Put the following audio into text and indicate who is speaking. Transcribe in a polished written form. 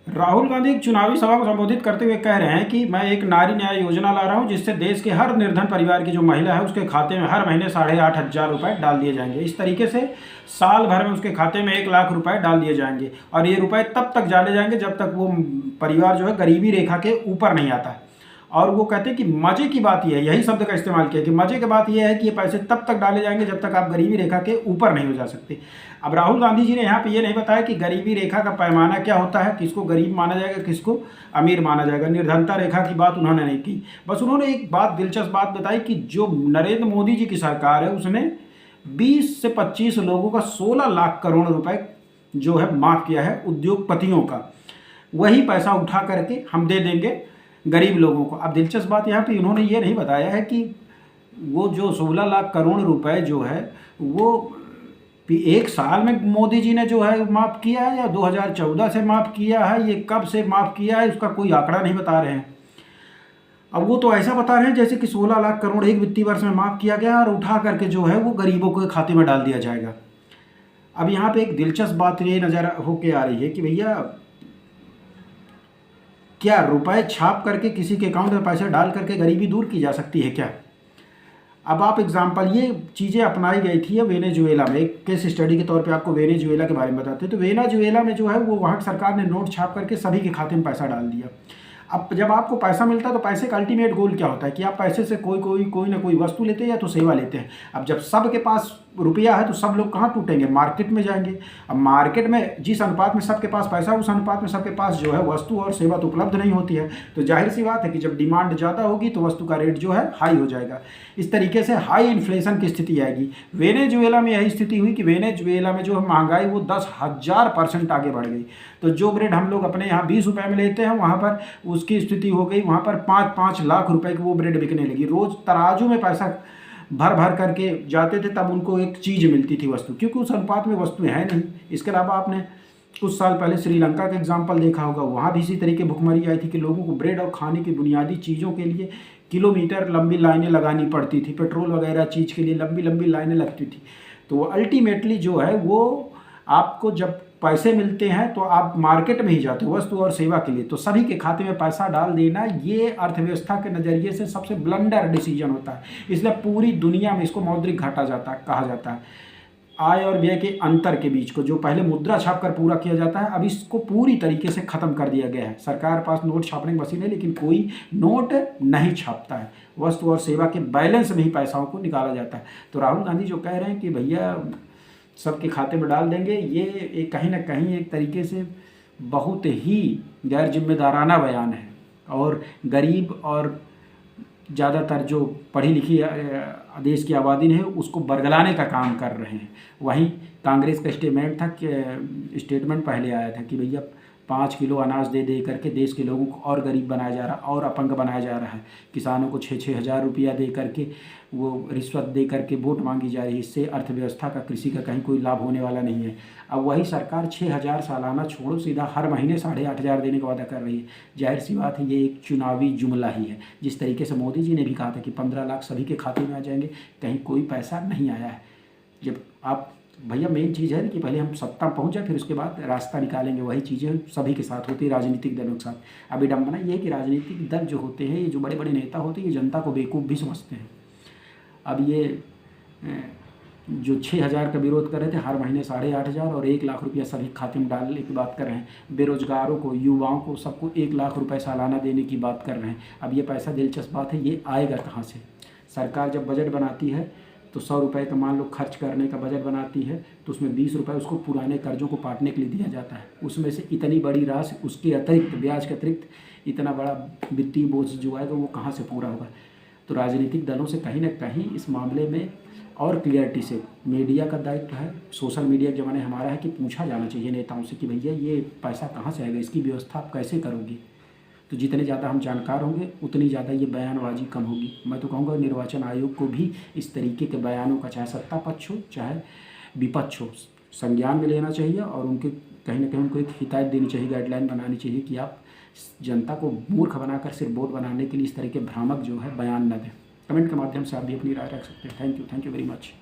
Speaker 1: राहुल गांधी एक चुनावी सभा को संबोधित करते हुए कह रहे हैं कि मैं एक नारी न्याय योजना ला रहा हूं जिससे देश के हर निर्धन परिवार की जो महिला है उसके खाते में हर महीने 8,500 रुपये डाल दिए जाएंगे। इस तरीके से साल भर में उसके खाते में 1 लाख रुपए डाल दिए जाएंगे और ये रुपए तब तक डाले जाएंगे जब तक वो परिवार जो है गरीबी रेखा के ऊपर नहीं आता है। और वो कहते हैं कि मज़े की बात यह है, यही शब्द का इस्तेमाल किया कि मज़े की बात यह है कि ये पैसे तब तक डाले जाएंगे जब तक आप गरीबी रेखा के ऊपर नहीं हो जा सकते। अब राहुल गांधी जी ने यहाँ पे ये नहीं बताया कि गरीबी रेखा का पैमाना क्या होता है, किसको गरीब माना जाएगा, किसको अमीर माना जाएगा। निर्धनता रेखा की बात उन्होंने नहीं की। बस उन्होंने एक बात, दिलचस्प बात बताई कि जो नरेंद्र मोदी जी की सरकार है उसने 20 से 25 लोगों का 16 लाख करोड़ रुपए जो है माफ़ किया है उद्योगपतियों का। वही पैसा उठा करके हम दे देंगे गरीब लोगों को। अब दिलचस्प बात यहाँ पे उन्होंने ये नहीं बताया है कि वो जो 16 लाख करोड़ रुपए जो है वो एक साल में मोदी जी ने जो है माफ़ किया है या 2014 से माफ़ किया है, ये कब से माफ़ किया है, उसका कोई आंकड़ा नहीं बता रहे हैं। अब वो तो ऐसा बता रहे हैं जैसे कि 16 लाख करोड़ एक वित्तीय वर्ष में माफ़ किया गया और उठा करके जो है वो गरीबों के खाते में डाल दिया जाएगा। अब यहाँ पे एक दिलचस्प बात ये नज़र होके आ रही है कि भैया क्या रुपए छाप करके किसी के अकाउंट में पैसे डाल करके गरीबी दूर की जा सकती है क्या? अब आप एग्जांपल, ये चीज़ें अपनाई गई थी वेनेजुएला में। एक केस स्टडी के तौर पे आपको वेनेजुएला के बारे में बताते हैं। तो वेनेजुएला में जो है वो वहाँ की सरकार ने नोट छाप करके सभी के खाते में पैसा डाल दिया। अब जब आपको पैसा मिलता है तो पैसे का अल्टीमेट गोल क्या होता है कि आप पैसे से कोई ना कोई वस्तु लेते हैं या तो सेवा लेते हैं। अब जब सबके पास रुपया है तो सब लोग कहाँ टूटेंगे, मार्केट में जाएंगे। अब मार्केट में जिस अनुपात में सबके पास पैसा है उस अनुपात में सबके पास जो है वस्तु और सेवा तो उपलब्ध नहीं होती है। तो जाहिर सी बात है कि जब डिमांड ज़्यादा होगी तो वस्तु का रेट जो है हाई हो जाएगा। इस तरीके से हाई इन्फ्लेशन की स्थिति आएगी। वेनेजुएला में यही स्थिति हुई कि वेनेजुएला में जो है महंगाई वो 10,000% आगे बढ़ गई। तो जो ब्रेड हम लोग अपने यहाँ 20 रुपये में लेते हैं वहाँ पर उसकी स्थिति हो गई वहाँ पर 5-5 लाख रुपए की वो ब्रेड बिकने लगी। रोज़ तराजू में पैसा भर भर करके जाते थे तब उनको एक चीज़ मिलती थी वस्तु, क्योंकि उस अनुपात में वस्तुएं हैं नहीं। इसके अलावा आपने कुछ साल पहले श्रीलंका का एग्जाम्पल देखा होगा, वहाँ भी इसी तरीके भुखमरी आई थी कि लोगों को ब्रेड और खाने की बुनियादी चीज़ों के लिए किलोमीटर लंबी लाइनें लगानी पड़ती थी। पेट्रोल वगैरह चीज़ के लिए लंबी लंबी लाइनें लगती थी। तो अल्टीमेटली जो है वो आपको जब पैसे मिलते हैं तो आप मार्केट में ही जाते हो वस्तु और सेवा के लिए। तो सभी के खाते में पैसा डाल देना ये अर्थव्यवस्था के नज़रिए से सबसे ब्लंडर डिसीजन होता है। इसलिए पूरी दुनिया में इसको मौद्रिक घाटा कहा जाता है। आय और व्यय के अंतर के बीच को जो पहले मुद्रा छाप कर पूरा किया जाता है अब इसको पूरी तरीके से ख़त्म कर दिया गया है। सरकार पास नोट छापने की मशीन है लेकिन कोई नोट नहीं छापता है। वस्तु और सेवा के बैलेंस में ही पैसाओं को निकाला जाता है। तो राहुल गांधी जो कह रहे हैं कि भैया सबके खाते में डाल देंगे, ये एक कहीं ना कहीं एक तरीके से बहुत ही गैर जिम्मेदाराना बयान है और गरीब और ज़्यादातर जो पढ़ी लिखी देश की आबादी है उसको बरगलाने का काम कर रहे हैं। वहीं कांग्रेस का स्टेटमेंट पहले आया था कि भैया 5 किलो अनाज दे करके देश के लोगों को और गरीब बनाया जा रहा है और अपंग बनाया जा रहा है। किसानों को 6-6 हज़ार रुपया दे करके वो रिश्वत दे करके वोट मांगी जा रही है। इससे अर्थव्यवस्था का, कृषि का कहीं कोई लाभ होने वाला नहीं है। अब वही सरकार 6,000 सालाना छोड़ो, सीधा हर महीने 8,500 देने का वादा कर रही है। जाहिर सी बात है ये एक चुनावी जुमला ही है। जिस तरीके से मोदी जी ने भी कहा था कि 15 लाख सभी के खाते में आ जाएंगे, कहीं कोई पैसा नहीं आया है। जब आप भैया मेन चीज़ है कि पहले हम सत्ता पहुंच जाए फिर उसके बाद रास्ता निकालेंगे। वही चीज़ें सभी के साथ होती है, राजनीतिक दलों के साथ। अभी विडंबना ये है कि राजनीतिक दल जो होते हैं, ये जो बड़े बड़े नेता होते हैं, ये जनता को बेवकूफ़ भी समझते हैं। अब ये जो 6,000 का विरोध कर रहे थे, हर महीने 8,500 और 1 लाख रुपया सभी खाते में डालने की बात कर रहे हैं। बेरोजगारों को, युवाओं को, सबको 1 लाख रुपये सालाना देने की बात कर रहे हैं। अब ये पैसा, दिलचस्प बात है, ये आएगा कहाँ से? सरकार जब बजट बनाती है तो 100 रुपये का मान लो खर्च करने का बजट बनाती है तो उसमें 20 रुपये उसको पुराने कर्जों को पाटने के लिए दिया जाता है। उसमें से इतनी बड़ी राशि, उसके अतिरिक्त ब्याज के अतिरिक्त इतना बड़ा वित्तीय बोझ जो आएगा वो कहाँ से पूरा होगा? तो राजनीतिक दलों से कहीं ना कहीं इस मामले में और क्लियरिटी से, मीडिया का दायित्व है, सोशल मीडिया के ज़माने हमारा है कि पूछा जाना चाहिए नेताओं से कि भैया ये पैसा कहाँ से आएगा, इसकी व्यवस्था आप कैसे करोगे? तो जितने ज़्यादा हम जानकार होंगे उतनी ज़्यादा ये बयानबाजी कम होगी। मैं तो कहूँगा निर्वाचन आयोग को भी इस तरीके के बयानों का, चाहे सत्ता पक्ष हो चाहे विपक्ष हो, संज्ञान में लेना चाहिए और उनके कहीं ना कहीं उनको एक हिदायत देनी चाहिए, गाइडलाइन बनानी चाहिए कि आप जनता को मूर्ख बनाकर सिर्फ वोट बनाने के लिए इस तरह के भ्रामक जो है बयान न दें। कमेंट के माध्यम से आप भी अपनी राय रख सकते हैं। Thank you very much.